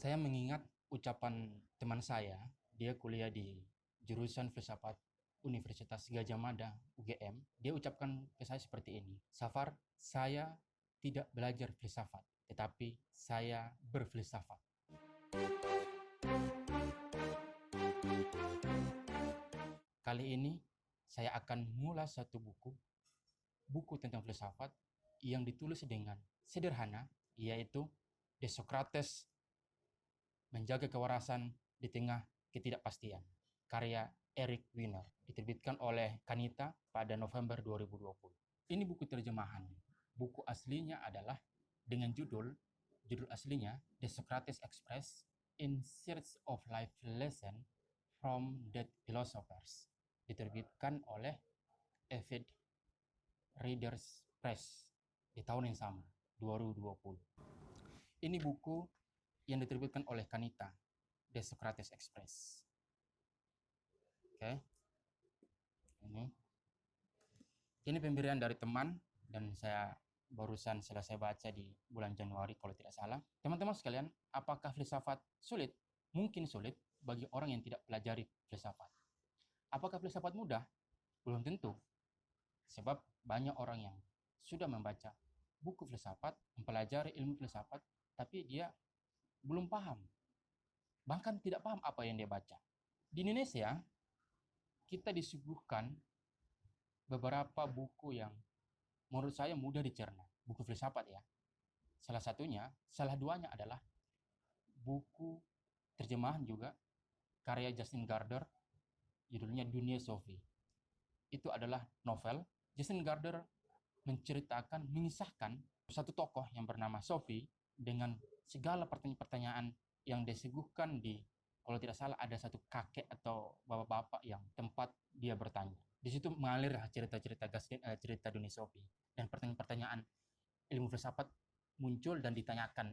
Saya mengingat ucapan teman saya, dia kuliah di jurusan filsafat Universitas Gadjah Mada, UGM. Dia ucapkan ke saya seperti ini, Safar, saya tidak belajar filsafat, tetapi saya berfilsafat. Kali ini saya akan mengulas satu buku tentang filsafat yang ditulis dengan sederhana, yaitu De Socrates Menjaga Kewarasan di Tengah Ketidakpastian, karya Eric Weiner, diterbitkan oleh Kanita pada November 2020. Ini buku terjemahan. Buku aslinya adalah dengan judul aslinya The Socrates Express in Search of Life Lesson from Dead Philosophers, diterbitkan oleh Avid Readers Press di tahun yang sama, 2020. Ini buku yang diterbitkan oleh Kanita, The Socrates Express. Oke. Ini pemberian dari teman dan saya barusan selesai baca di bulan Januari kalau tidak salah. Teman-teman sekalian, apakah filsafat sulit? Mungkin sulit bagi orang yang tidak pelajari filsafat. Apakah filsafat mudah? Belum tentu. Sebab banyak orang yang sudah membaca buku filsafat, mempelajari ilmu filsafat, tapi dia belum paham. Bahkan tidak paham apa yang dia baca. Di Indonesia, kita disuguhkan beberapa buku yang menurut saya mudah dicerna. Buku filsafat ya. Salah duanya adalah buku terjemahan juga, karya Justin Gardner, judulnya Dunia Sophie. Itu adalah novel. Justin Gardner mengisahkan satu tokoh yang bernama Sophie dengan segala pertanyaan-pertanyaan yang disuguhkan kalau tidak salah ada satu kakek atau bapak-bapak yang tempat dia bertanya. Di situ mengalir cerita Dunia Sophie dan pertanyaan-pertanyaan ilmu filsafat muncul dan ditanyakan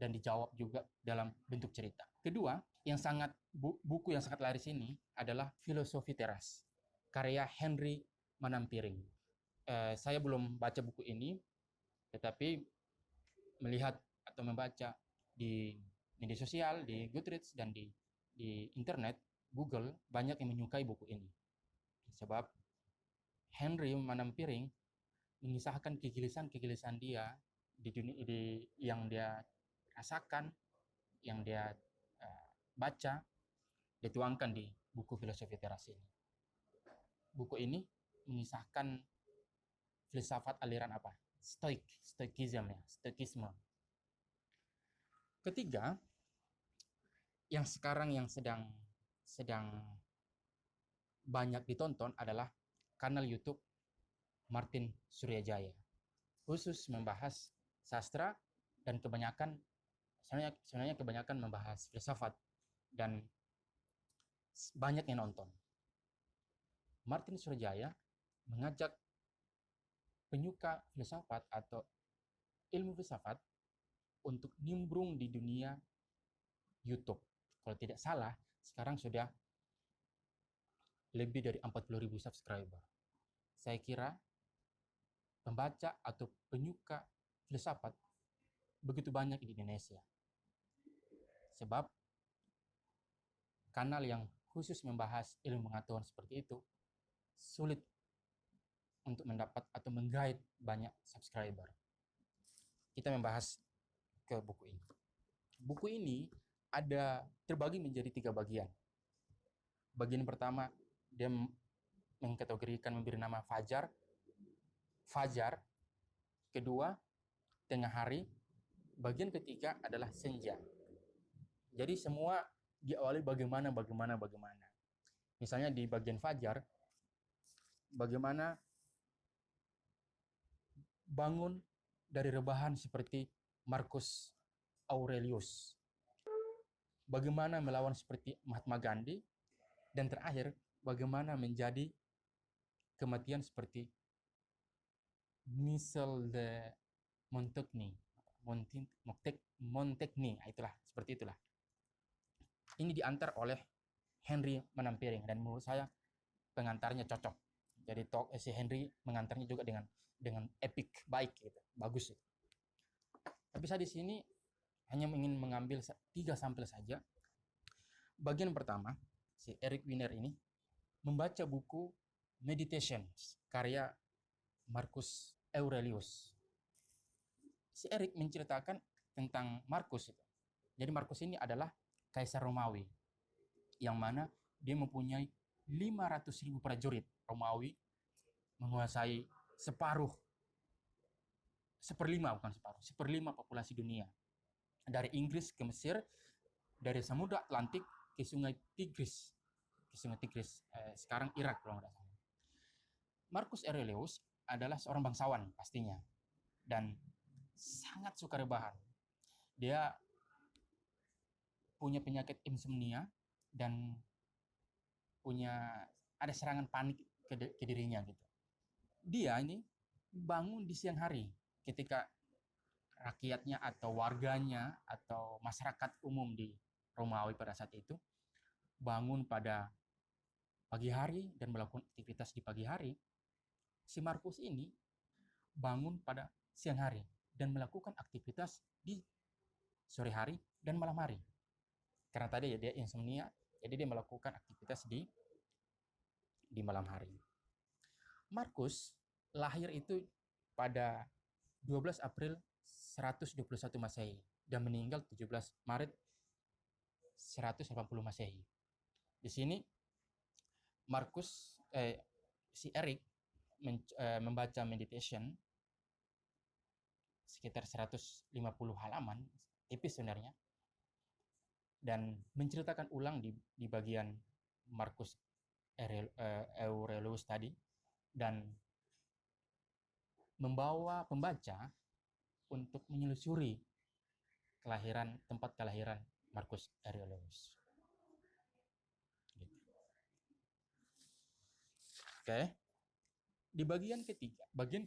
dan dijawab juga dalam bentuk cerita. Kedua, buku yang sangat laris ini adalah Filosofi Teras, karya Henry Manampiring. Saya belum baca buku ini, tetapi melihat atau membaca di media sosial, di Goodreads, dan di internet, Google, banyak yang menyukai buku ini. Sebab Henry Manampiring mengisahkan kegelisahan dia yang dia rasakan, yang dia baca, dituangkan di buku Filosofi Teras ini. Buku ini mengisahkan filsafat aliran apa? Stoikisme. Ketiga, yang sekarang yang sedang banyak ditonton adalah kanal YouTube Martin Suryajaya, khusus membahas sastra dan sebenarnya kebanyakan membahas filsafat dan banyak yang nonton. Martin Suryajaya mengajak penyuka filsafat atau ilmu filsafat untuk nimbrung di dunia YouTube. Kalau tidak salah, sekarang sudah lebih dari 40.000 subscriber. Saya kira pembaca atau penyuka filsafat begitu banyak di Indonesia. Sebab kanal yang khusus membahas ilmu pengetahuan seperti itu sulit untuk mendapat atau menggait banyak subscriber. Kita membahas ke buku ini. Buku ini terbagi menjadi 3 bagian. Bagian pertama, dia mengkategorikan, memberi nama Fajar. Kedua, tengah hari. Bagian ketiga adalah senja. Jadi semua diawali bagaimana. Misalnya di bagian Fajar, bagaimana bangun dari rebahan seperti Marcus Aurelius, bagaimana melawan seperti Mahatma Gandhi, dan terakhir bagaimana menjadi kematian seperti Michel de Montaigne, seperti itulah. Ini diantar oleh Henry Manampiring dan menurut saya pengantarnya cocok. Jadi si Henry mengantarnya juga dengan epic, baik gitu, bagus. Tapi saya di sini hanya ingin mengambil 3 sampel saja. Bagian pertama, si Eric Wiener ini membaca buku Meditations karya Marcus Aurelius. Si Eric menceritakan tentang Marcus itu. Jadi Marcus ini adalah kaisar Romawi yang mana dia mempunyai 500.000 prajurit Romawi, menguasai seperlima populasi dunia. Dari Inggris ke Mesir, dari Samudra Atlantik ke Sungai Tigris. Sekarang Irak kalau nggak salah. Marcus Aurelius adalah seorang bangsawan pastinya dan sangat suka rebahan. Dia punya penyakit insomnia dan ada serangan panik ke dirinya gitu. Dia ini bangun di siang hari ketika rakyatnya atau warganya atau masyarakat umum di Romawi pada saat itu bangun pada pagi hari dan melakukan aktivitas di pagi hari. Si Marcus ini bangun pada siang hari dan melakukan aktivitas di sore hari dan malam hari. Karena tadi dia insomnia, jadi dia melakukan aktivitas di malam hari. Marcus lahir itu pada 12 April 121 Masehi dan meninggal 17 Maret 180 Masehi. Di sini si Eric membaca meditation sekitar 150 halaman, tipis sebenarnya, dan menceritakan ulang di bagian Marcus Aurelius tadi, dan membawa pembaca untuk menelusuri tempat kelahiran Marcus Aurelius. Gitu. Oke. Di bagian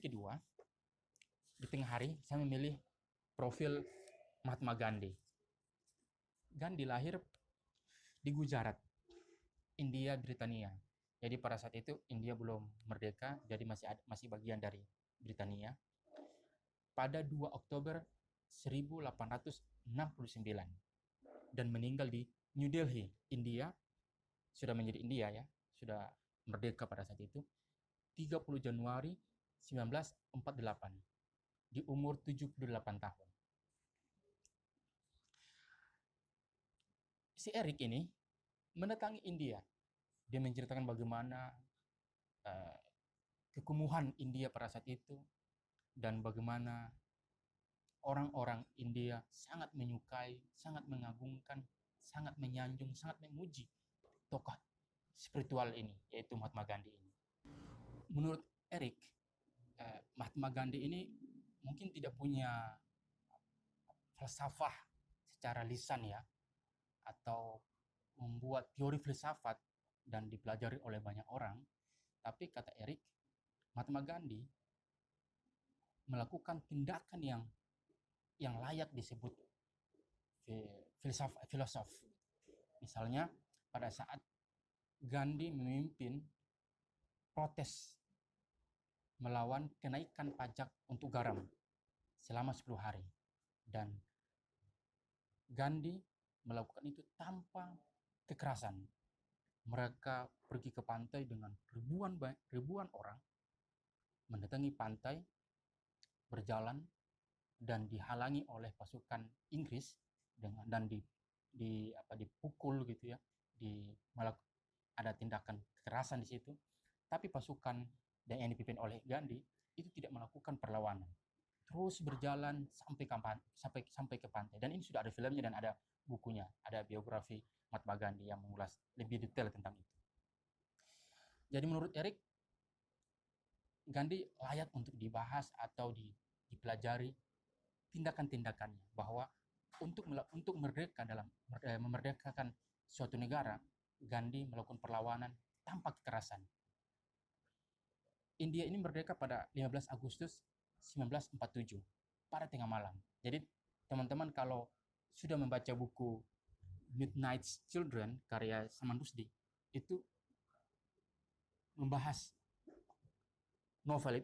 kedua, di tengah hari saya memilih profil Mahatma Gandhi. Gandhi lahir di Gujarat, India, Britania. Jadi pada saat itu India belum merdeka, jadi masih bagian dari Britania. Pada 2 Oktober 1869 dan meninggal di New Delhi, India. Sudah menjadi India ya, sudah merdeka pada saat itu. 30 Januari 1948 di umur 78 tahun. Si Eric ini mendatangi India. Dia menceritakan bagaimana kekumuhan India pada saat itu dan bagaimana orang-orang India sangat menyukai, sangat mengagungkan, sangat menyanjung, sangat memuji tokoh spiritual ini, yaitu Mahatma Gandhi ini. Menurut Eric, Mahatma Gandhi ini mungkin tidak punya falsafah secara lisan ya, atau membuat teori filsafat dan dipelajari oleh banyak orang, tapi kata Eric, Mahatma Gandhi melakukan tindakan yang layak disebut filosof. Misalnya pada saat Gandhi memimpin protes melawan kenaikan pajak untuk garam selama 10 hari, dan Gandhi melakukan itu tanpa kekerasan. Mereka pergi ke pantai dengan ribuan orang, mendatangi pantai, berjalan dan dihalangi oleh pasukan Inggris dan dipukul gitu ya, ada tindakan kekerasan di situ. Tapi pasukan yang dipimpin oleh Gandhi itu tidak melakukan perlawanan, terus berjalan sampai ke pantai. Dan ini sudah ada filmnya dan ada bukunya, ada biografi Mahatma Gandhi yang mengulas lebih detail tentang itu. Jadi menurut Eric, Gandhi layak untuk dibahas atau dipelajari tindakan-tindakannya, bahwa untuk memerdekakan suatu negara, Gandhi melakukan perlawanan tanpa kekerasan. India ini merdeka pada 15 Agustus 1947 pada tengah malam. Jadi teman-teman kalau sudah membaca buku Midnight's Children karya Salman Rushdie, itu membahas novel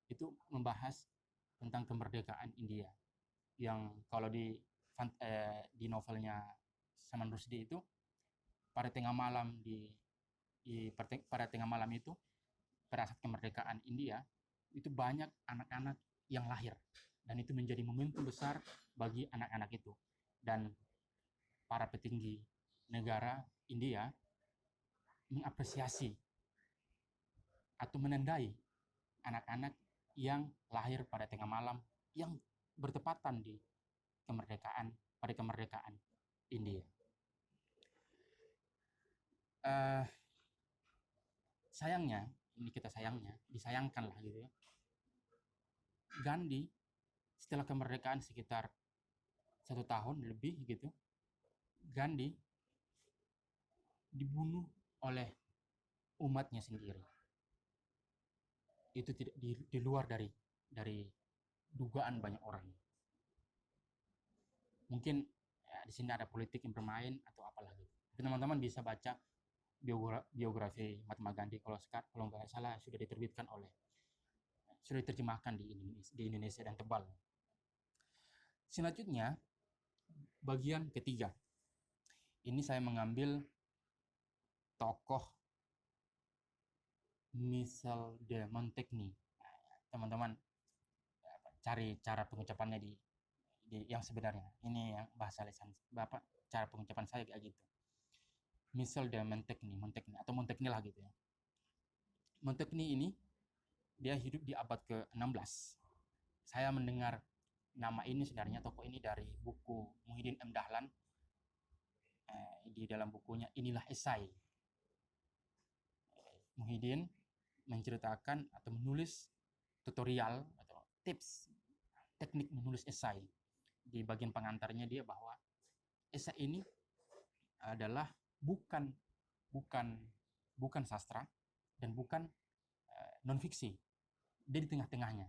itu membahas tentang kemerdekaan India, yang kalau di di novelnya Salman Rushdie itu, pada tengah malam pada tengah malam itu, pada saat kemerdekaan India, itu banyak anak-anak yang lahir, dan itu menjadi momentum besar bagi anak-anak itu. Dan para petinggi negara India mengapresiasi atau menandai anak-anak yang lahir pada tengah malam yang bertepatan pada kemerdekaan India. Sayangnya, disayangkan lah gitu ya, Gandhi setelah kemerdekaan sekitar 1 tahun lebih gitu, Gandhi dibunuh oleh umatnya sendiri. Itu tidak di luar dari dugaan banyak orang. Mungkin ya, di sini ada politik yang bermain atau apalah gitu. Teman-teman bisa baca biografi Mahatma Gandhi, kalau nggak salah sudah diterjemahkan di Indonesia dan tebal. Selanjutnya, bagian ketiga. Ini saya mengambil tokoh Michel de Montaigne. Teman-teman cari cara pengucapannya di yang sebenarnya. Ini yang bahasa lisan Bapak, cara pengucapan saya kayak gitu. Michel de Montaigne atau Montaigne lah gitu ya. Montaigne ini dia hidup di abad ke-16. Saya mendengar nama ini sebenarnya, tokoh ini dari buku Muhyiddin M. Dahlan. Di dalam bukunya Inilah Esai. Muhyiddin menceritakan atau menulis tutorial atau tips teknik menulis esai. Di bagian pengantarnya dia bahwa esai ini adalah bukan sastra dan bukan non-fiksi. Dia di tengah-tengahnya.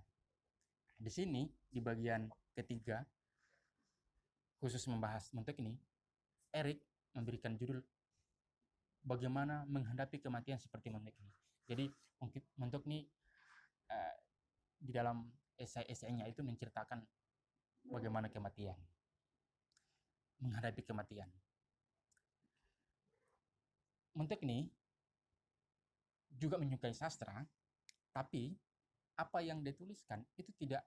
Di sini di bagian ketiga khusus membahas Montaigne, Eric memberikan judul bagaimana menghadapi kematian seperti Montaigne. Jadi Montaigne di dalam esai-esainya itu menceritakan bagaimana menghadapi kematian. Montaigne juga menyukai sastra, tapi apa yang dia tuliskan itu tidak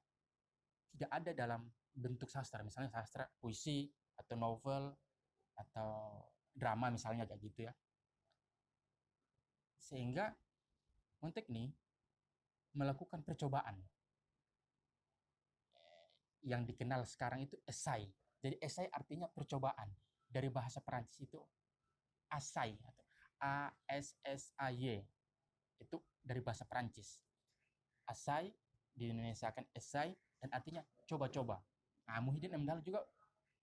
ada dalam bentuk sastra, misalnya sastra puisi atau novel atau drama misalnya kayak gitu ya. Sehingga Montaigne melakukan percobaan yang dikenal sekarang itu esai. Jadi esai artinya percobaan. Dari bahasa Perancis itu asai atau A-S-S-A-Y. Itu dari bahasa Perancis. Asai diindonesiakan esai dan artinya coba-coba. Nah, Muhyiddin M. Dahlan juga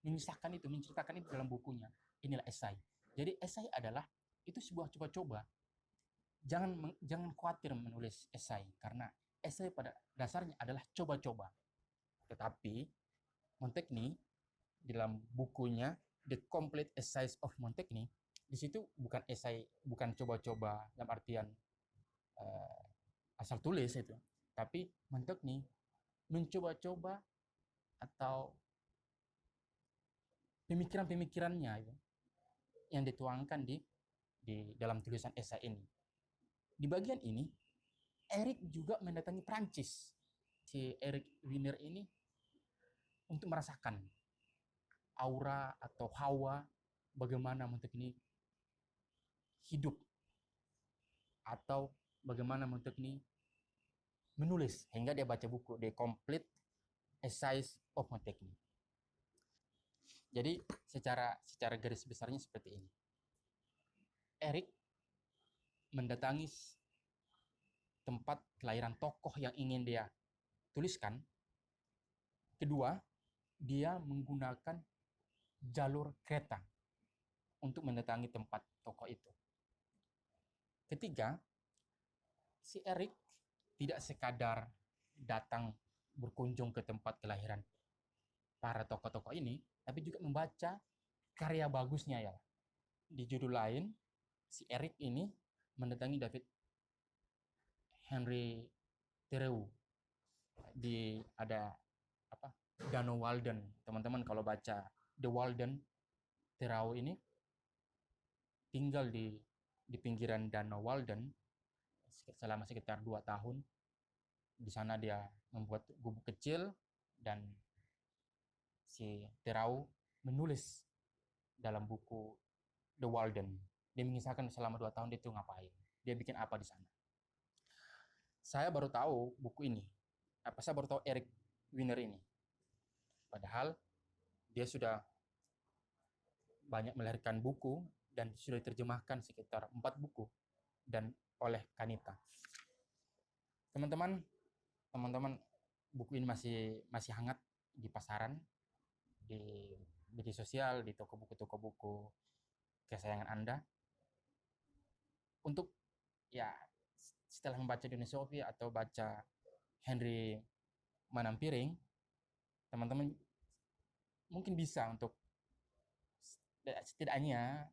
menceritakan itu dalam bukunya. Inilah esai. Jadi esai adalah itu sebuah coba-coba. Jangan khawatir menulis esai, karena esai pada dasarnya adalah coba-coba. Tetapi Montaigne dalam bukunya The Complete Essays of Montaigne, di situ bukan esai, bukan coba-coba dalam artian asal tulis itu, tapi Montaigne mencoba-coba atau pemikiran-pemikirannya itu yang dituangkan di dalam tulisan esai ini. Di bagian ini, Eric juga mendatangi Prancis. Si Eric Wiener ini untuk merasakan aura atau hawa bagaimana Montaigne hidup atau bagaimana Montaigne menulis, hingga dia baca buku The Complete Essays of Montaigne. Jadi secara garis besarnya seperti ini. Eric mendatangi tempat kelahiran tokoh yang ingin dia tuliskan. Kedua, dia menggunakan jalur kereta untuk mendatangi tempat tokoh itu. Ketiga, si Eric tidak sekadar datang berkunjung ke tempat kelahiran para tokoh-tokoh ini, tapi juga membaca karya bagusnya ya. Di judul lain, si Eric ini mendatangi David Henry Thoreau. Ada Danau Walden. Teman-teman kalau baca The Walden Terao ini tinggal di pinggiran Danau Walden selama sekitar 2 tahun. Di sana dia membuat gubuk kecil, dan si Terao menulis dalam buku The Walden. Dia mengisahkan selama 2 tahun dia itu ngapain. Dia bikin apa di sana. Saya baru tahu buku ini. Saya baru tahu Eric Weiner ini. Padahal dia sudah banyak melahirkan buku dan sudah diterjemahkan sekitar 4 buku dan oleh Kanita. Teman-teman, buku ini masih hangat di pasaran, di media sosial, di toko buku kesayangan Anda. Untuk ya setelah membaca Doni Sophie atau baca Henry Manampiring, teman-teman mungkin bisa untuk setidaknya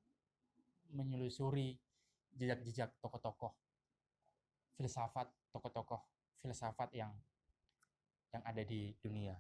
menelusuri jejak-jejak tokoh-tokoh filsafat yang ada di dunia.